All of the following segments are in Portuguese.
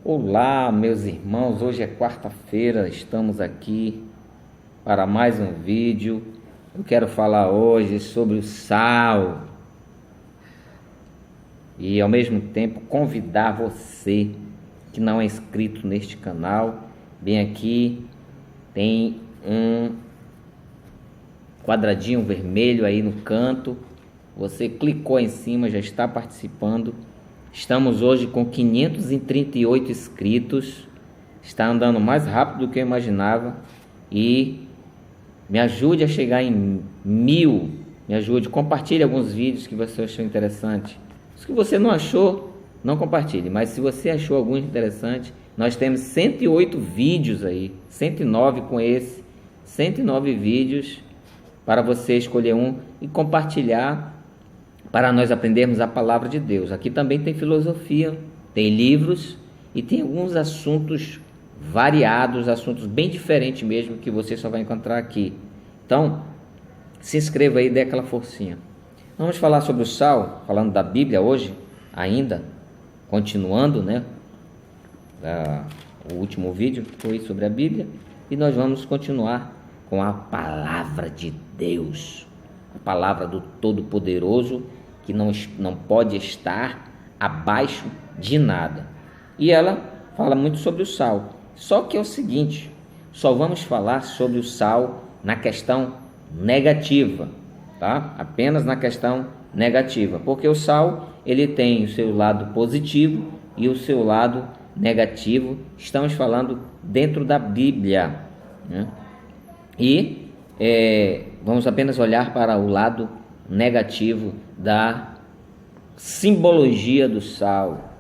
Olá, meus irmãos, hoje é quarta-feira, estamos aqui para mais um vídeo. Eu quero falar hoje sobre o sal e ao mesmo tempo convidar você que não é inscrito neste canal. Bem aqui tem um quadradinho vermelho aí no canto, você clicou em cima, já está participando. Estamos hoje com 538 inscritos, está andando mais rápido do que eu imaginava e me ajude a chegar em 1000, me ajude, compartilhe alguns vídeos que você achou interessante. Se você não achou, não compartilhe, mas se você achou algum interessante, nós temos 108 vídeos aí, 109 com esse, 109 vídeos para você escolher um e compartilhar, para nós aprendermos a palavra de Deus. Aqui também tem filosofia, tem livros e tem alguns assuntos variados, assuntos bem diferentes mesmo, que você só vai encontrar aqui. Então, se inscreva aí e dê aquela forcinha. Vamos falar sobre o sal, falando da Bíblia hoje, ainda, continuando, né? O último vídeo foi sobre a Bíblia e nós vamos continuar com a palavra de Deus, a palavra do Todo-Poderoso, que não pode estar abaixo de nada. E ela fala muito sobre o sal. Só que é o seguinte, só vamos falar sobre o sal na questão negativa, tá? Apenas na questão negativa, porque o sal, ele tem o seu lado positivo e o seu lado negativo. Estamos falando dentro da Bíblia, né? E vamos apenas olhar para o lado negativo da simbologia do sal,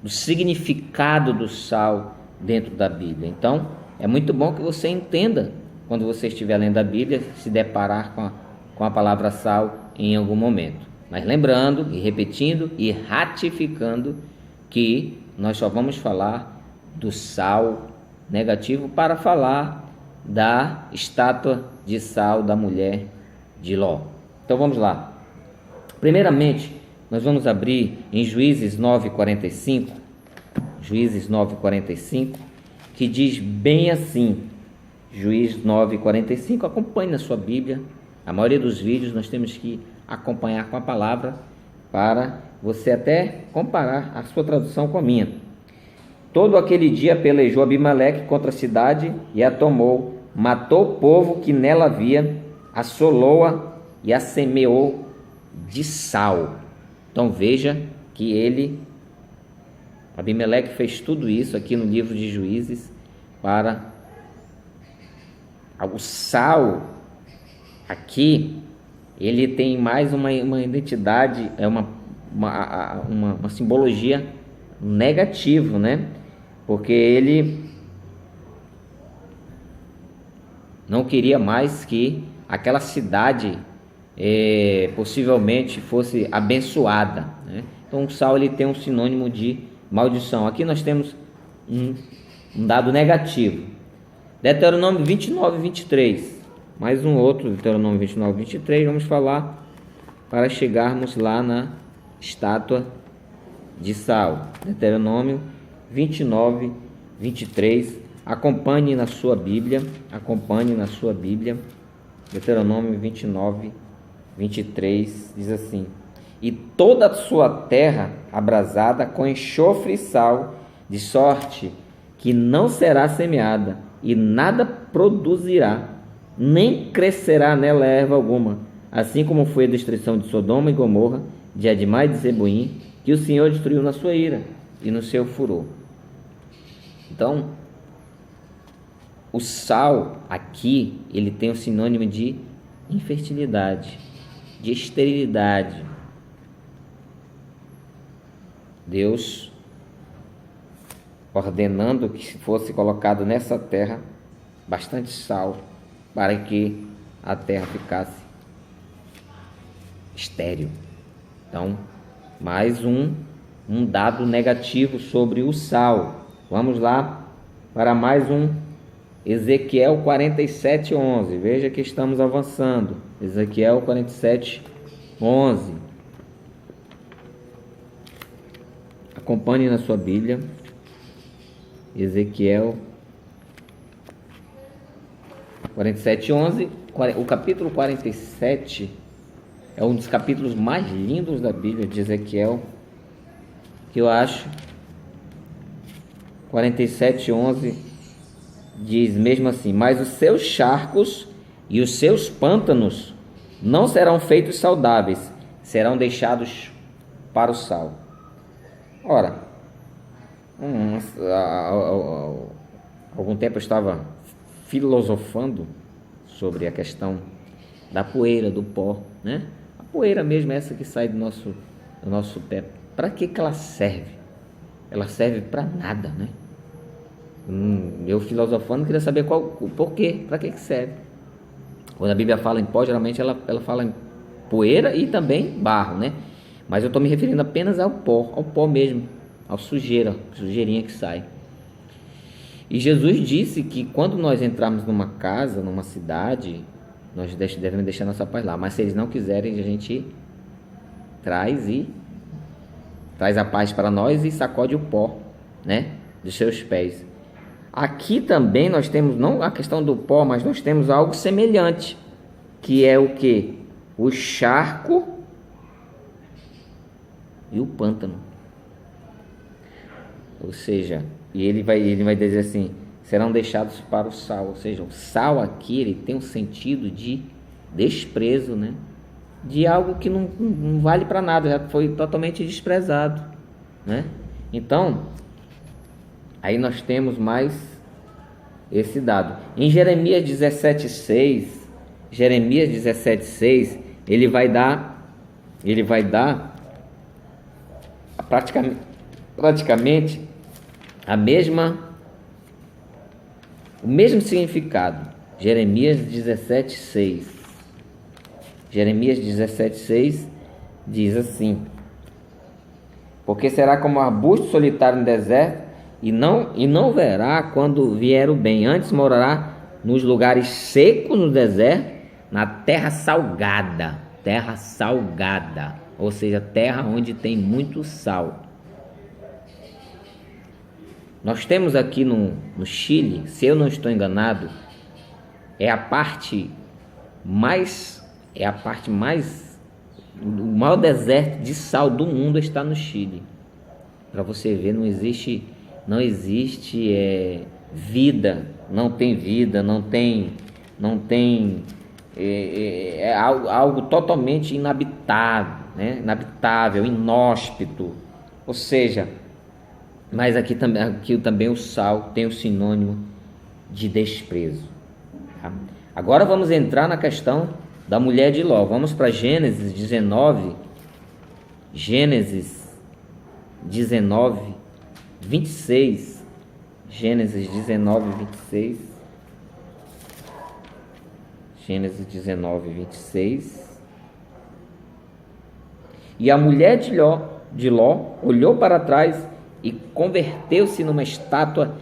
do significado do sal dentro da Bíblia. Então, é muito bom que você entenda, quando você estiver lendo a Bíblia, se deparar com a palavra sal em algum momento. Mas lembrando, e repetindo, e ratificando, que nós só vamos falar do sal negativo para falar da estátua de sal da mulher de Ló. Então vamos lá. Primeiramente, nós vamos abrir em Juízes 9:45, Juízes 9:45, que diz bem assim, Juízes 9:45, acompanhe na sua Bíblia. A maioria dos vídeos nós temos que acompanhar com a palavra, para você até comparar a sua tradução com a minha. Todo aquele dia pelejou Abimeleque contra a cidade e a tomou, matou o povo que nela havia, assolou-a e a semeou de sal. Então veja que Abimeleque fez tudo isso aqui no livro de Juízes para o sal. Aqui ele tem mais uma identidade, uma simbologia negativa, né? Porque ele não queria mais que aquela cidade possivelmente fosse abençoada, né? Então o sal, ele tem um sinônimo de maldição. Aqui nós temos um dado negativo. Deuteronômio 29:23, mais um outro Deuteronômio 29:23, vamos falar para chegarmos lá na estátua de sal. Deuteronômio 29:23, acompanhe na sua Bíblia, Deuteronômio 29:23 diz assim: e toda a sua terra abrasada com enxofre e sal, de sorte que não será semeada e nada produzirá, nem crescerá nela erva alguma, assim como foi a destruição de Sodoma e Gomorra, de Admá e de Zeboim, que o Senhor destruiu na sua ira e no seu furor. Então, o sal aqui, ele tem o sinônimo de infertilidade, de esterilidade. Deus ordenando que fosse colocado nessa terra bastante sal, para que a terra ficasse estéril. Então, mais um dado negativo sobre o sal. Vamos lá para mais um, Ezequiel 47:11. Veja que estamos avançando. Ezequiel 47:11. Acompanhe na sua Bíblia. Ezequiel 47:11. O capítulo 47 é um dos capítulos mais lindos da Bíblia de Ezequiel, que eu acho. 47:11 diz mesmo assim: mas os seus charcos e os seus pântanos não serão feitos saudáveis, serão deixados para o sal. Ora, há algum tempo eu estava filosofando sobre a questão da poeira, do pó, né? A poeira mesmo, essa que sai do nosso pé. Para que ela serve? Ela serve para nada, né? Eu filosofando queria saber o porquê, para que serve. Quando a Bíblia fala em pó, geralmente ela fala em poeira e também barro, né? Mas eu estou me referindo apenas ao pó mesmo, ao sujeirinha que sai. E Jesus disse que quando nós entrarmos numa casa, numa cidade, nós devemos deixar nossa paz lá. Mas se eles não quiserem, a gente traz a paz para nós e sacode o pó, né, dos seus pés. Aqui também nós temos, não a questão do pó, mas nós temos algo semelhante, que é o que? O charco e o pântano. Ou seja, e ele vai dizer assim: serão deixados para o sal. Ou seja, o sal aqui ele tem um sentido de desprezo, né? De algo que não vale para nada, já foi totalmente desprezado, né? Então, aí nós temos mais esse dado. Em Jeremias 17:6, ele vai dar praticamente o mesmo significado. Jeremias 17:6 diz assim: porque será como um arbusto solitário no deserto, e não verá quando vier o bem, antes morará nos lugares secos no deserto, na terra salgada, ou seja, terra onde tem muito sal. Nós temos aqui no Chile, se eu não estou enganado, o maior deserto de sal do mundo está no Chile. Para você ver, não existe vida, não tem vida, é algo totalmente inabitável, né? Inabitável, inóspito. Ou seja, mas aqui também o sal tem o sinônimo de desprezo. Tá? Agora vamos entrar na questão da mulher de Ló. Vamos para Gênesis 19. Gênesis 19, 26. Gênesis 19, 26. Gênesis 19, 26. E a mulher de Ló olhou para trás e converteu-se numa estátua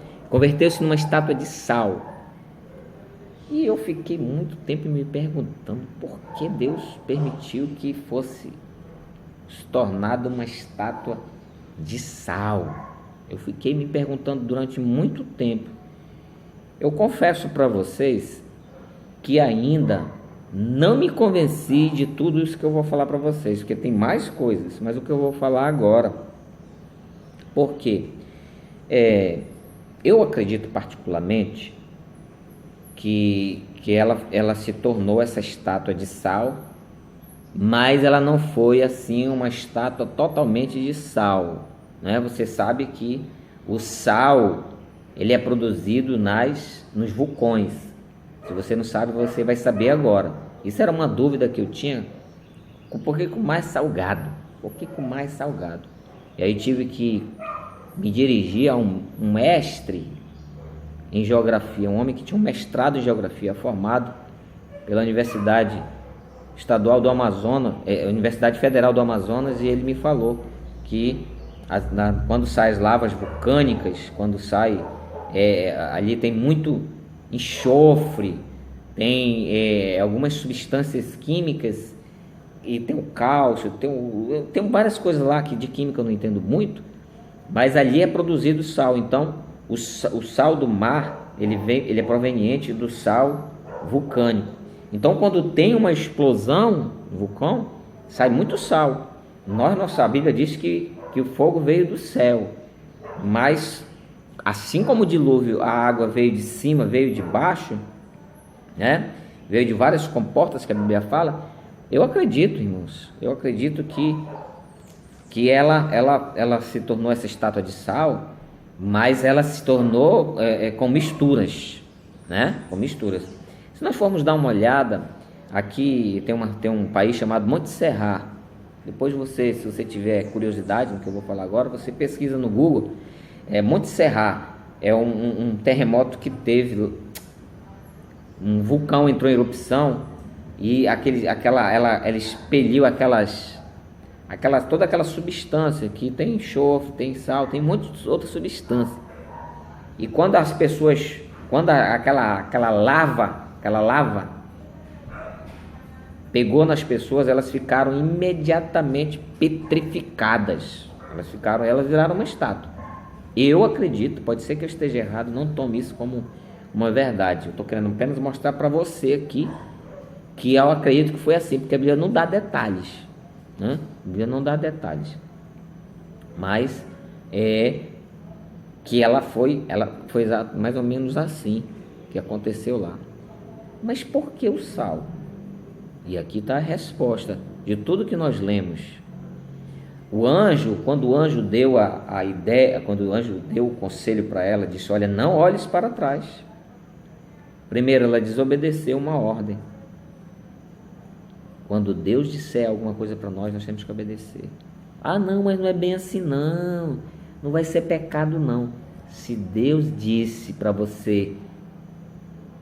de sal. E eu fiquei muito tempo me perguntando por que Deus permitiu que fosse se tornada uma estátua de sal. Eu fiquei me perguntando durante muito tempo. Eu confesso para vocês que ainda não me convenci de tudo isso que eu vou falar para vocês, porque tem mais coisas, mas o que eu vou falar agora, porque eu acredito particularmente que ela se tornou essa estátua de sal, mas ela não foi assim uma estátua totalmente de sal, né? Você sabe que o sal ele é produzido nos vulcões. Se você não sabe, você vai saber agora. Isso era uma dúvida que eu tinha. Por que com mais salgado? Por que com mais salgado? E aí tive que me dirigir a um mestre em geografia, um homem que tinha um mestrado em geografia, formado pela Universidade Estadual do Amazonas, Universidade Federal do Amazonas, e ele me falou que quando saem as lavas vulcânicas, ali tem muito enxofre, tem algumas substâncias químicas, e tem o cálcio, tem várias coisas lá que de química eu não entendo muito, mas ali é produzido sal. Então o sal do mar, ele é proveniente do sal vulcânico. Então, quando tem uma explosão no vulcão, sai muito sal. Nossa Bíblia diz que o fogo veio do céu, mas assim como o dilúvio, a água veio de cima, veio de baixo, né? Veio de várias comportas que a Bíblia fala. Eu acredito, irmãos, que ela se tornou essa estátua de sal, mas ela se tornou com misturas, né? Com misturas. Se nós formos dar uma olhada, aqui tem um país chamado Monte Serrat. Depois se você tiver curiosidade no que eu vou falar agora, você pesquisa no Google. Monte Serrat é um terremoto que teve, um vulcão entrou em erupção e ela expeliu toda aquela substância que tem enxofre, tem sal, tem muitas outras substâncias. E quando aquela lava pegou nas pessoas, elas ficaram imediatamente petrificadas. Elas viraram uma estátua. Eu acredito, pode ser que eu esteja errado, não tome isso como uma verdade. Eu estou querendo apenas mostrar para você aqui que eu acredito que foi assim, porque a Bíblia não dá detalhes, né? A Bíblia não dá detalhes, mas que ela foi mais ou menos assim que aconteceu lá. Mas por que o sal? E aqui está a resposta de tudo que nós lemos. Quando o anjo deu a ideia, quando o anjo deu o conselho para ela, disse: olha, não olhes para trás. Primeiro, ela desobedeceu uma ordem. Quando Deus disser alguma coisa para nós temos que obedecer. Ah, não, mas não é bem assim, não. Não vai ser pecado, não. Se Deus disse para você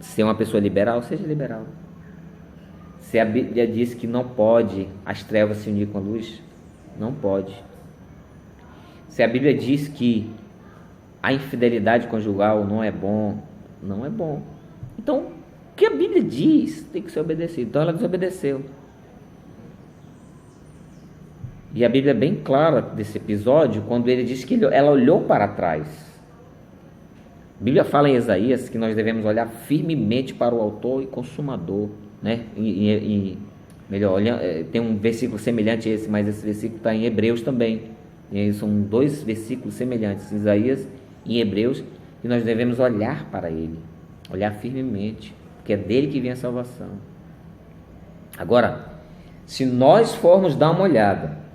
ser uma pessoa liberal, seja liberal. Se a Bíblia diz que não pode as trevas se unir com a luz, não pode. Se a Bíblia diz que a infidelidade conjugal não é bom, não é bom. Então, o que a Bíblia diz tem que ser obedecido. Então ela desobedeceu. E a Bíblia é bem clara desse episódio, quando ele diz que ela olhou para trás. A Bíblia fala em Isaías que nós devemos olhar firmemente para o autor e consumador, né? Tem um versículo semelhante a esse, mas esse versículo está em Hebreus também. E são dois versículos semelhantes, Isaías e Hebreus, que nós devemos olhar para ele, olhar firmemente, porque é dele que vem a salvação. Agora, se nós formos dar uma olhada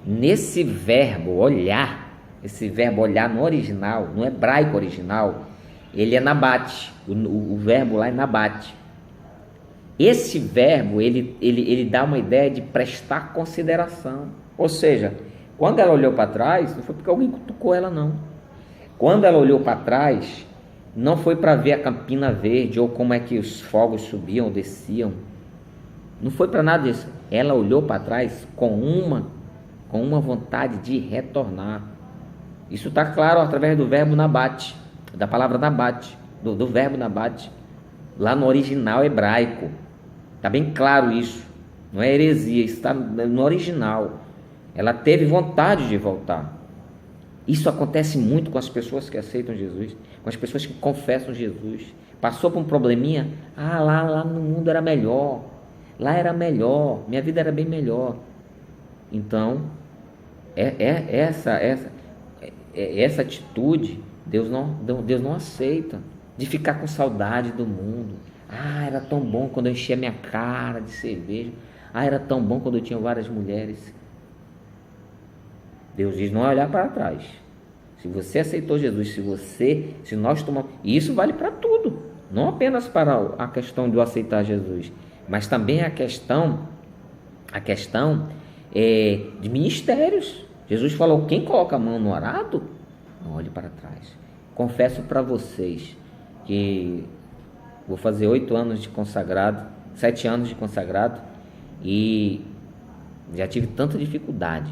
nesse verbo olhar, esse verbo olhar no original, no hebraico original, ele é nabate, o verbo lá é nabate. Esse verbo, ele dá uma ideia de prestar consideração. Ou seja, quando ela olhou para trás, não foi porque alguém cutucou ela, não. Quando ela olhou para trás, não foi para ver a campina verde ou como é que os fogos subiam ou desciam. Não foi para nada disso. Ela olhou para trás com uma vontade de retornar. Isso está claro através do verbo nabate, da palavra nabate, do verbo nabate, lá no original hebraico. Está bem claro isso. Não é heresia, isso está no original. Ela teve vontade de voltar. Isso acontece muito com as pessoas que aceitam Jesus, com as pessoas que confessam Jesus. Passou por um probleminha, lá no mundo era melhor, lá era melhor, minha vida era bem melhor. Então, essa atitude Deus não aceita, de ficar com saudade do mundo. Era tão bom quando eu enchia minha cara de cerveja. Era tão bom quando eu tinha várias mulheres. Deus diz não olhar para trás. Se você aceitou Jesus, se nós tomamos... E isso vale para tudo, não apenas para a questão de eu aceitar Jesus, mas também a questão de ministérios. Jesus falou, quem coloca a mão no arado, não olhe para trás. Confesso para vocês que vou fazer 8 anos de consagrado, 7 anos de consagrado, e já tive tanta dificuldade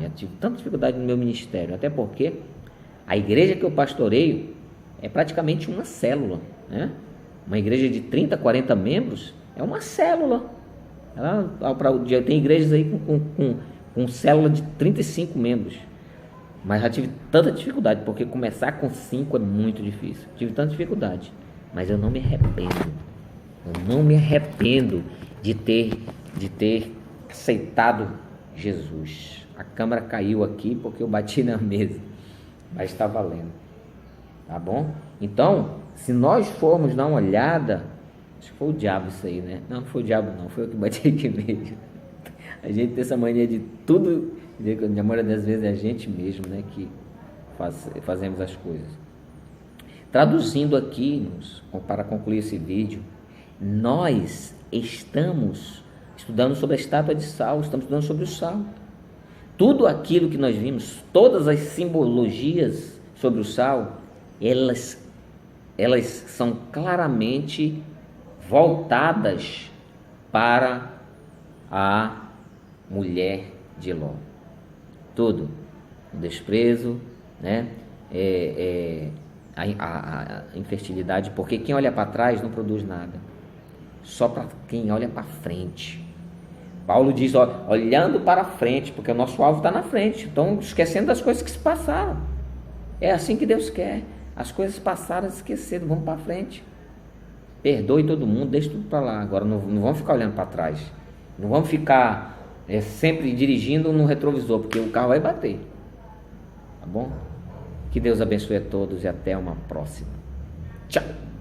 no meu ministério, até porque a igreja que eu pastoreio é praticamente uma célula, né? Uma igreja de 30, 40 membros é uma célula. Tem igrejas aí com célula de 35 membros. Mas já tive tanta dificuldade, porque começar com 5 é muito difícil. Tive tanta dificuldade, mas eu não me arrependo. Eu não me arrependo de ter aceitado Jesus. A câmera caiu aqui porque eu bati na mesa, mas está valendo. Tá bom? Então, se nós formos dar uma olhada, acho que foi o diabo isso aí, né? Não foi o diabo não, foi eu que bati aqui mesmo. A gente tem essa mania de tudo, na maioria das vezes é a gente mesmo, né, que fazemos as coisas. Traduzindo aqui, para concluir esse vídeo, nós estamos estudando sobre a estátua de sal, estamos estudando sobre o sal. Tudo aquilo que nós vimos, todas as simbologias sobre o sal, elas são claramente voltadas para a mulher de Ló. Tudo, o desprezo, né? A infertilidade, porque quem olha para trás não produz nada, só para quem olha para frente. Paulo diz, olhando para frente, porque o nosso alvo está na frente, então esquecendo das coisas que se passaram. É assim que Deus quer. As coisas passaram, esqueceram, vamos para frente. Perdoe todo mundo, deixe tudo para lá. Agora não vamos ficar olhando para trás. Não vamos ficar sempre dirigindo no retrovisor, porque o carro vai bater. Tá bom? Que Deus abençoe a todos e até uma próxima. Tchau!